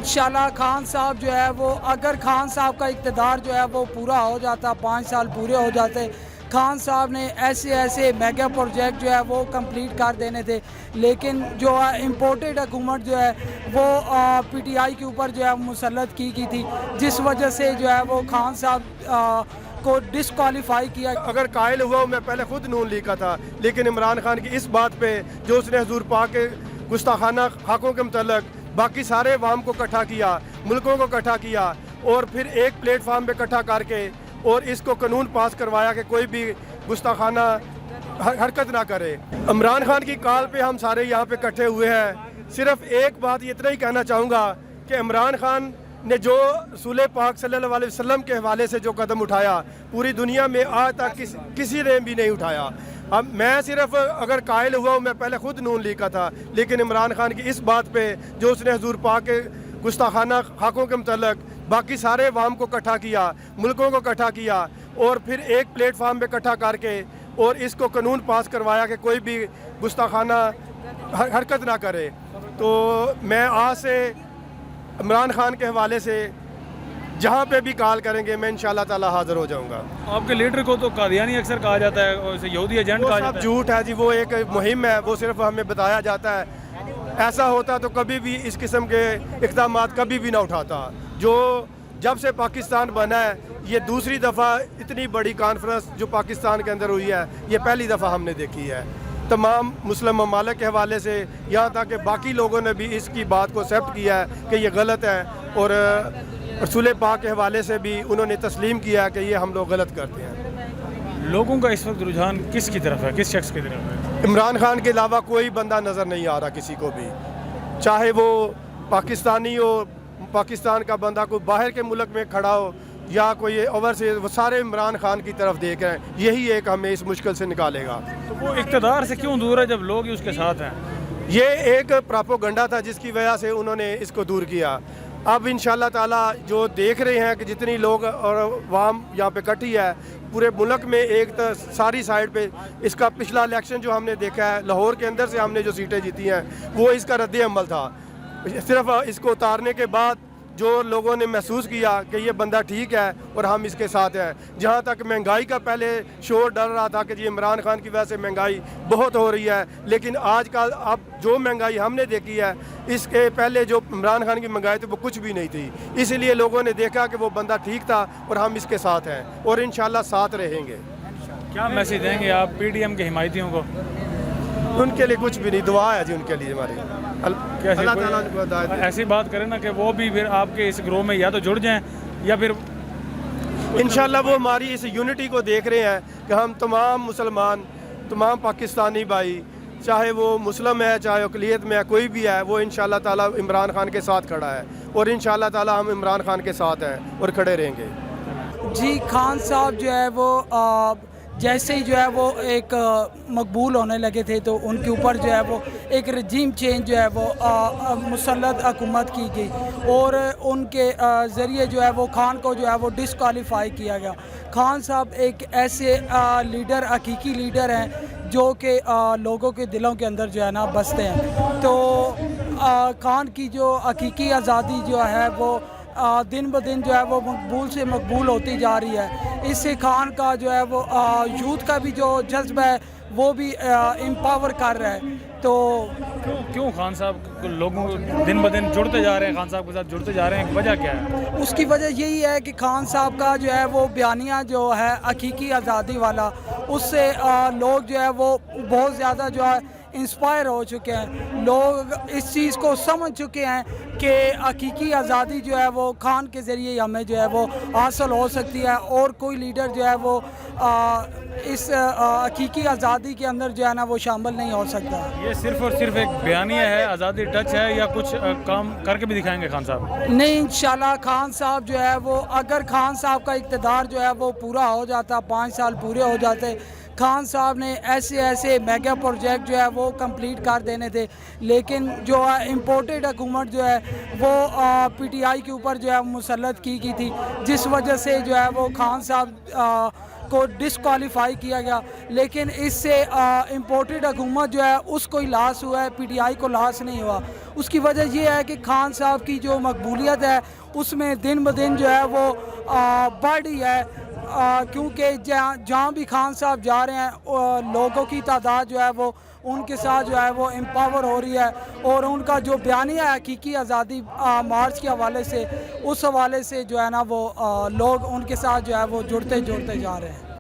इंशाल्लाह खान साहब जो है वो, अगर खान साहब का इक़्तिदार जो है वो पूरा हो जाता, 5 साल पूरे हो जाते, खान साहब ने ऐसे ऐसे मेगा प्रोजेक्ट जो है वो कंप्लीट कर देने थे। लेकिन जो है इम्पोर्टेड हुकूमत जो है वो पीटीआई के ऊपर जो है मुसल्लत की थी, जिस वजह से जो है वो खान साहब को डिस्क्वालीफाई किया। अगर कायल हुआ हूँ, मैं पहले खुद नून लीग का था, लेकिन इमरान खान की इस बात पे जो उसने हुजूर पाक के गुस्ताखाना हक़ों के मुतल्लक बाकी सारे अवाम को इकट्ठा किया, मुल्कों को इकट्ठा किया और फिर एक प्लेटफार्म पे इकट्ठा करके और इसको कानून पास करवाया कि कोई भी गुस्ताखाना हरकत ना करे। इमरान खान की कॉल पे हम सारे यहाँ पे इकट्ठे हुए हैं। सिर्फ एक बात इतना ही कहना चाहूँगा कि इमरान खान ने जो रसूल पाक सल्लल्लाहु अलैहि वसल्लम के हवाले से जो कदम उठाया, पूरी दुनिया में आज तक किसी ने भी नहीं उठाया। अब मैं सिर्फ अगर कायल हुआ हूँ, मैं पहले खुद नून लीग का था, लेकिन इमरान खान की इस बात पे जो उसने हुजूर पाक के गुस्ताखाना हक़ों के मुतल्लक बाकी सारे अवाम को इकट्ठा किया, मुल्कों को इकट्ठा किया और फिर एक प्लेटफार्म पे इकट्ठा करके और इसको कानून पास करवाया कि कोई भी गुस्ताखाना हरकत ना करे। तो मैं आज से इमरान खान के हवाले से जहाँ पे भी कॉल करेंगे मैं इंशाल्लाह ताला हाज़िर हो जाऊँगा। आपके लीडर को तो कादियानी अक्सर कहा जाता है और इसे यहूदी एजेंट कहा जाता है। झूठ है जी, वो एक मुहिम है, वो सिर्फ हमें बताया जाता है। ऐसा होता तो कभी भी इस किस्म के इक़दाम कभी भी ना उठाता। जो जब से पाकिस्तान बना है, ये दूसरी दफ़ा इतनी बड़ी कॉन्फ्रेंस जो पाकिस्तान के अंदर हुई है, ये पहली दफ़ा हमने देखी है। तमाम मुस्लिम ममालिक के हवाले से यहाँ तक कि बाकी लोगों ने भी इसकी बात को एक्सेप्ट किया है कि ये गलत है और रसूल पाक के हवाले से भी उन्होंने तस्लीम किया कि ये हम लोग गलत करते हैं। लोगों का इस वक्त रुझान किसकी तरफ है, किस शख्स की तरफ है? इमरान खान के अलावा कोई बंदा नज़र नहीं आ रहा किसी को भी, चाहे वो पाकिस्तानी हो, पाकिस्तान का बंदा कोई बाहर के मुल्क में खड़ा हो या कोई ओवरसीज, वो सारे इमरान खान की तरफ देख रहे हैं। यही एक हमें इस मुश्किल से निकालेगा। तो वो इक़्तिदार से क्यों दूर है जब लोग ही उसके साथ हैं? ये एक प्रोपेगेंडा था जिसकी वजह से उन्होंने इसको दूर किया। अब इंशाल्लाह ताला जो देख रहे हैं कि जितनी लोग और अवाम यहाँ पे इकट्ठी है पूरे मुल्क में, एक तो सारी साइड पे इसका पिछला इलेक्शन जो हमने देखा है, लाहौर के अंदर से हमने जो सीटें जीती हैं वो इसका रद्द अमल था। सिर्फ इसको उतारने के बाद जो लोगों ने महसूस किया कि ये बंदा ठीक है और हम इसके साथ हैं। जहाँ तक महंगाई का पहले शोर डर रहा था कि जी इमरान खान की वजह से महंगाई बहुत हो रही है, लेकिन आजकल अब जो महंगाई हमने देखी है, इसके पहले जो इमरान खान की महंगाई थी वो कुछ भी नहीं थी। इसलिए लोगों ने देखा कि वो बंदा ठीक था और हम इसके साथ हैं और इंशाल्लाह साथ रहेंगे। क्या मैसेज देंगे आप पीडीएम के हिमायतियों को? उनके लिए कुछ भी नहीं, दुआ है जी उनके लिए हमारी। अल्लाह ताला उनको हिदायत दे। ऐसी बात करें ना कि वो भी फिर आपके इस ग्रोह में या तो जुड़ जाएं या फिर इंशाल्लाह वो हमारी इस यूनिटी को देख रहे हैं कि हम तमाम मुसलमान, तमाम पाकिस्तानी भाई, चाहे वो मुस्लिम है चाहे अक़लियत में है, कोई भी है, वो इंशाल्लाह ताला इमरान खान के साथ खड़ा है और इंशाल्लाह ताला हम इमरान खान के साथ हैं और खड़े रहेंगे। जी, खान साहब जो है वो जैसे ही जो है वो एक मकबूल होने लगे थे तो उनके ऊपर जो है वो एक रजीम चेंज जो है वो मुसल्लत हुकूमत की गई और उनके ज़रिए जो है वो खान को जो है वो डिस्क्वालीफाई किया गया। खान साहब एक ऐसे लीडर, हकीकी लीडर हैं जो कि लोगों के दिलों के अंदर जो है ना बसते हैं। तो खान की जो हकीकी आज़ादी जो है वो दिन ब दिन जो है वो मकबूल से मकबूल होती जा रही है। इससे खान का जो है वो यूथ का भी जो जज्बा है वो भी एम्पावर कर रहा है। तो क्यों खान साहब लोगों दिन ब दिन जुड़ते जा रहे हैं, खान साहब के साथ जुड़ते जा रहे हैं, वजह क्या है? उसकी वजह यही है कि खान साहब का जो है वो बयानिया जो है हकीकी आज़ादी वाला, उससे लोग जो है वो बहुत ज़्यादा जो है इंस्पायर हो चुके हैं। लोग इस चीज़ को समझ चुके हैं कि हकीकी आज़ादी जो है वो खान के ज़रिए हमें जो है वो हासिल हो सकती है और कोई लीडर जो है वो इस हकीकी आज़ादी के अंदर जो है ना वो शामिल नहीं हो सकता। ये सिर्फ और सिर्फ एक बयानिया है, आज़ादी टच है, या कुछ काम करके भी दिखाएंगे खान साहब? नहीं, इंशाल्लाह खान साहब जो है वो, अगर खान साहब का इक़्तिदार जो है वो पूरा हो जाता, 5 साल पूरे हो जाते, खान साहब ने ऐसे ऐसे मेगा प्रोजेक्ट जो है वो कंप्लीट कर देने थे। लेकिन जो है इम्पोर्टेड हुकूमत जो है वो पीटीआई के ऊपर जो है मुसल्लत की थी, जिस वजह से जो है वो खान साहब کو ڈسکوالیفائی کیا گیا، لیکن اس سے امپورٹڈ حکومت جو ہے اس کو ہی لاس ہوا ہے، پی ٹی آئی کو لاس نہیں ہوا۔ اس کی وجہ یہ ہے کہ خان صاحب کی جو مقبولیت ہے اس میں دن بدن جو ہے وہ بڑھ رہی ہے، کیونکہ جہاں بھی خان صاحب جا رہے ہیں لوگوں کی تعداد جو ہے وہ ان کے ساتھ جو ہے وہ امپاور ہو رہی ہے، اور ان کا جو بیانیہ ہے حقیقی آزادی مارچ کے حوالے سے، اس حوالے سے جو ہے نا وہ لوگ ان کے ساتھ جو ہے وہ جڑتے جا رہے ہیں۔